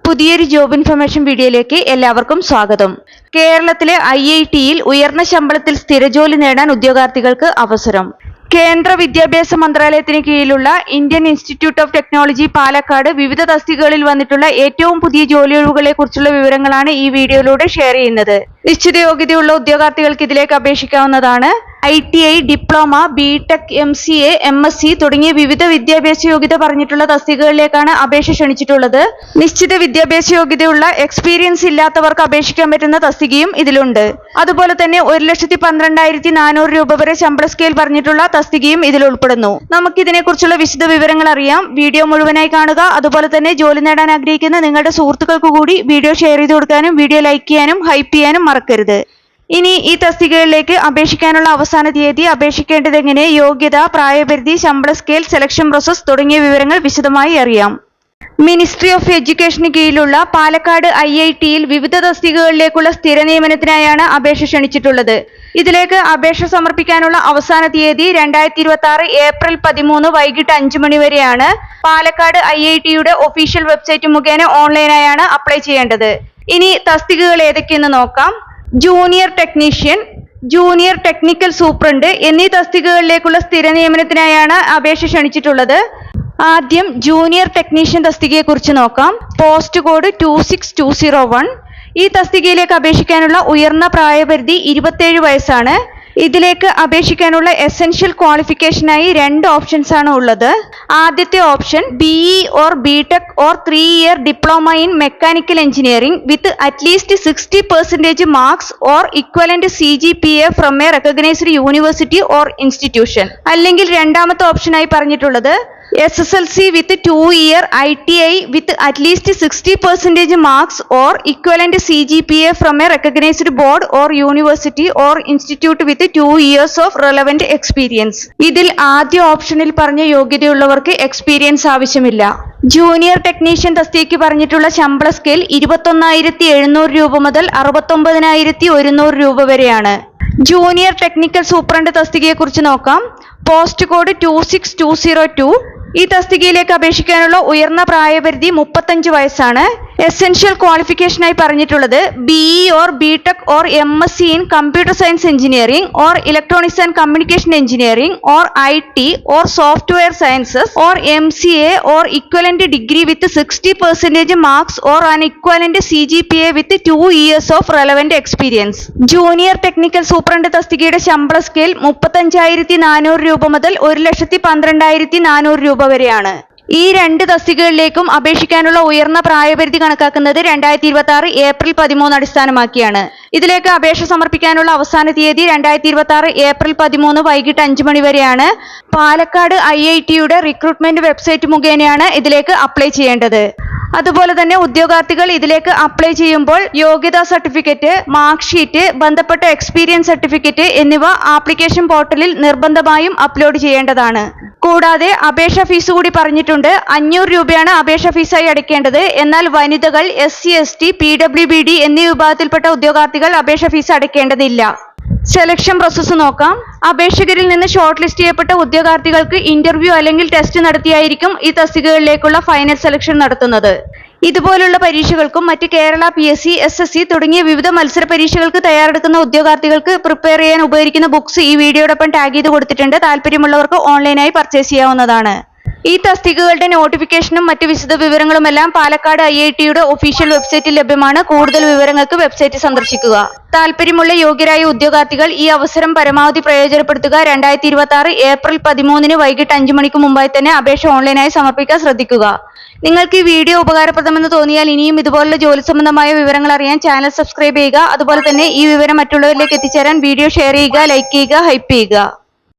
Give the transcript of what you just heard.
പുതിയൊരു job information വീഡിയോയിലേക്ക് എല്ലാവർക്കും സ്വാഗതം. കേരളത്തിലെ IIT-യിൽ ഉയർന്ന ശമ്പളത്തിൽ സ്ഥിരജോലി നേടാൻ ഉദ്യോഗാർത്ഥികൾക്ക് അവസരം. കേന്ദ്ര വിദ്യാഭ്യാസ മന്ത്രാലയത്തിന് കീഴിലുള്ള Indian institute of technology Palakkad വിവിധ തസ്തികകളിൽ വന്നിട്ടുള്ള ഏറ്റവും പുതിയ ജോലിയൊഴിവുകളെ കുറിച്ചുള്ള വിവരങ്ങളാണ് ഈ വീഡിയോയിലൂടെ ഷെയർ ചെയ്യുന്നത്. നിശ്ചിത യോഗ്യതയുള്ള ഉദ്യോഗാർത്ഥികൾക്ക് ഇതിലേക്ക് അപേക്ഷിക്കാവുന്നതാണ്. ITI, diploma, BTech, MCA, MSc തുടങ്ങിയ വിവിധ വിദ്യാഭ്യാസ യോഗ്യത പറഞ്ഞിട്ടുള്ള തസ്തികകളിലേക്കാണ് അപേക്ഷ ക്ഷണിച്ചിട്ടുള്ളത്. നിശ്ചിത വിദ്യാഭ്യാസ യോഗ്യതയുള്ള എക്സ്പീരിയൻസ് ഇല്ലാത്തവർക്ക് അപേക്ഷിക്കാൻ പറ്റുന്ന തസ്തികയും ഇതിലുണ്ട്. അതുപോലെ തന്നെ 1,12,400 രൂപ വരെ ശമ്പള സ്കെയിൽ പറഞ്ഞിട്ടുള്ള തസ്തികയും ഇതിൽ ഉൾപ്പെടുന്നു. നമുക്ക് ഇതിനെക്കുറിച്ചുള്ള വിശദ വിവരങ്ങൾ അറിയാം. വീഡിയോ മുഴുവനായി കാണുക. അതുപോലെ തന്നെ ജോലി നേടാൻ ആഗ്രഹിക്കുന്ന നിങ്ങളുടെ സുഹൃത്തുക്കൾക്ക് കൂടി വീഡിയോ ഷെയർ ചെയ്ത് കൊടുക്കാനും വീഡിയോ ലൈക്ക് ചെയ്യാനും ഹൈപ്പ് ചെയ്യാനും മറക്കരുത്. ഇനി ഈ തസ്തികകളിലേക്ക് അപേക്ഷിക്കാനുള്ള അവസാന തീയതി, അപേക്ഷിക്കേണ്ടത് എങ്ങനെ, യോഗ്യത, പ്രായപരിധി, ശമ്പള സ്കെയിൽ, സെലക്ഷൻ പ്രോസസ് തുടങ്ങിയ വിവരങ്ങൾ വിശദമായി അറിയാം. മിനിസ്ട്രി ഓഫ് എഡ്യൂക്കേഷന് കീഴിലുള്ള പാലക്കാട് IIT-യിൽ വിവിധ തസ്തികകളിലേക്കുള്ള സ്ഥിര നിയമനത്തിനായാണ് അപേക്ഷ ക്ഷണിച്ചിട്ടുള്ളത്. ഇതിലേക്ക് അപേക്ഷ സമർപ്പിക്കാനുള്ള അവസാന തീയതി 2026 ഏപ്രിൽ 13 വൈകിട്ട് 5 മണി വരെയാണ്. പാലക്കാട് IIT-യുടെ ഒഫീഷ്യൽ വെബ്സൈറ്റ് മുഖേന ഓൺലൈനായാണ് അപ്ലൈ ചെയ്യേണ്ടത്. ഇനി തസ്തികകൾ ഏതൊക്കെയെന്ന് നോക്കാം. Junior technician, junior technical superintendent എന്നീ തസ്തികകളിലേക്കുള്ള സ്ഥിര നിയമനത്തിനായാണ് അപേക്ഷ ക്ഷണിച്ചിട്ടുള്ളത്. ആദ്യം ജൂനിയർ ടെക്നീഷ്യൻ തസ്തികയെ കുറിച്ച് നോക്കാം. Post code 26201. ഈ തസ്തികയിലേക്ക് അപേക്ഷിക്കാനുള്ള ഉയർന്ന പ്രായപരിധി 27 വയസ്സാണ്. ഇതിലേക്ക് അപേക്ഷിക്കാനുള്ള എസെൻഷ്യൽ ക്വാളിഫിക്കേഷനായി 2 ഓപ്ഷൻസ് ആണ് ഉള്ളത്. ആദ്യത്തെ option BE or BTech or 3-year diploma in mechanical engineering with at least 60% marks or equivalent CGPA from a recognized university or institution. അല്ലെങ്കിൽ രണ്ടാമത്തെ ഓപ്ഷനായി പറഞ്ഞിട്ടുള്ളത് SSLC with 2-year ITI with at least 60% marks or equivalent CGPA from a recognized board or university or institute with 2 years of relevant experience. ഇതിൽ ആദ്യ ഓപ്ഷനിൽ പറഞ്ഞ യോഗ്യതയുള്ളവർക്ക് experience ആവശ്യമില്ല. Junior technician തസ്തികയ്ക്ക് പറഞ്ഞിട്ടുള്ള ശമ്പള സ്കെയിൽ 21,700 രൂപ മുതൽ 69,100 രൂപ വരെയാണ്. ജൂനിയർ ടെക്നിക്കൽ സൂപ്രണ്ട് തസ്തികയെ കുറിച്ച് നോക്കാം. Post code 26202. ഈ തസ്തികയിലേക്ക് അപേക്ഷിക്കാനുള്ള ഉയർന്ന പ്രായപരിധി 35 വയസ്സാണ്. എസെൻഷ്യൽ ക്വാളിഫിക്കേഷനായി പറഞ്ഞിട്ടുള്ളത് BE or BTech or MSc in Computer Science Engineering or Electronics and Communication Engineering or IT or Software Sciences or MCA or equivalent degree with 60% marks or an equivalent CGPA with 2 years of relevant experience. Junior technical superintendent തസ്തികയുടെ ശമ്പള scale 35,400 രൂപ മുതൽ 1,12,400 രൂപ വരെയാണ്. ഈ 2 തസ്തികകളിലേക്കും അപേക്ഷിക്കാനുള്ള ഉയർന്ന പ്രായപരിധി കണക്കാക്കുന്നത് 2026 ഏപ്രിൽ 13 അടിസ്ഥാനമാക്കിയാണ്. ഇതിലേക്ക് അപേക്ഷ സമർപ്പിക്കാനുള്ള അവസാന തീയതി 2026 ഏപ്രിൽ 13 വൈകിട്ട് 5 മണി വരെയാണ്. പാലക്കാട് IIT-യുടെ റിക്രൂട്ട്മെന്റ് വെബ്സൈറ്റ് മുഖേനയാണ് ഇതിലേക്ക് അപ്ലൈ ചെയ്യേണ്ടത്. അതുപോലെ തന്നെ ഉദ്യോഗാർത്ഥികൾ ഇതിലേക്ക് അപ്ലൈ ചെയ്യുമ്പോൾ യോഗ്യതാ സർട്ടിഫിക്കറ്റ്, മാർക്ക് ഷീറ്റ്, ബന്ധപ്പെട്ട എക്സ്പീരിയൻസ് സർട്ടിഫിക്കറ്റ് എന്നിവ ആപ്ലിക്കേഷൻ പോർട്ടലിൽ നിർബന്ധമായും അപ്ലോഡ് ചെയ്യേണ്ടതാണ്. കൂടാതെ അപേക്ഷ ഫീസ് കൂടി പറഞ്ഞിട്ടുണ്ട്. 500 രൂപയാണ് അപേക്ഷ ഫീസായി അടയ്ക്കേണ്ടത്. എന്നാൽ വനിതകൾ, SC, ST, PWBD എന്നീ വിഭാഗത്തിൽപ്പെട്ട ഉദ്യോഗാർത്ഥികൾ അപേക്ഷ ഫീസ് അടയ്ക്കേണ്ടതില്ല. സെലക്ഷൻ പ്രോസസ്സ് നോക്കാം. അപേക്ഷകരിൽ നിന്ന് ഷോർട്ട് ലിസ്റ്റ് ചെയ്യപ്പെട്ട ഉദ്യോഗാർത്ഥികൾക്ക് ഇന്റർവ്യൂ അല്ലെങ്കിൽ ടെസ്റ്റ് നടത്തിയായിരിക്കും ഈ തസ്തികകളിലേക്കുള്ള ഫൈനൽ സെലക്ഷൻ നടത്തുന്നത്. ഇതുപോലുള്ള പരീക്ഷകൾക്കും മറ്റ് കേരള PSC, SSC തുടങ്ങിയ വിവിധ മത്സര പരീക്ഷകൾക്ക് തയ്യാറെടുക്കുന്ന ഉദ്യോഗാർത്ഥികൾക്ക് പ്രിപ്പയർ ചെയ്യാൻ ഉപകരിക്കുന്ന ബുക്സ് ഈ വീഡിയോടൊപ്പം ടാഗ് ചെയ്ത് കൊടുത്തിട്ടുണ്ട്. താല്പര്യമുള്ളവർക്ക് ഓൺലൈനായി പർച്ചേസ് ചെയ്യാവുന്നതാണ്. ഈ തസ്തികകളുടെ നോട്ടിഫിക്കേഷനും മറ്റ് വിശദ വിവരങ്ങളുമെല്ലാം പാലക്കാട് IIT-യുടെ ഒഫീഷ്യൽ വെബ്സൈറ്റിൽ ലഭ്യമാണ്. കൂടുതൽ വിവരങ്ങൾക്ക് വെബ്സൈറ്റ് സന്ദർശിക്കുക. താല്പര്യമുള്ള യോഗ്യരായ ഉദ്യോഗാർത്ഥികൾ ഈ അവസരം പരമാവധി പ്രയോജനപ്പെടുത്തുക. 2026 ഏപ്രിൽ 13 വൈകിട്ട് 5 മണിക്ക് മുമ്പായി തന്നെ അപേക്ഷ ഓൺലൈനായി സമർപ്പിക്കാൻ ശ്രദ്ധിക്കുക. നിങ്ങൾക്ക് ഈ വീഡിയോ ഉപകാരപ്രദമെന്ന് തോന്നിയാൽ ഇനിയും ഇതുപോലുള്ള ജോലി സംബന്ധമായ വിവരങ്ങൾ അറിയാൻ ചാനൽ സബ്സ്ക്രൈബ് ചെയ്യുക. അതുപോലെ തന്നെ ഈ വിവരം മറ്റുള്ളവരിലേക്ക് എത്തിച്ചേരാൻ വീഡിയോ ഷെയർ ചെയ്യുക, ലൈക്ക് ചെയ്യുക, ഹൈപ്പ് ചെയ്യുക.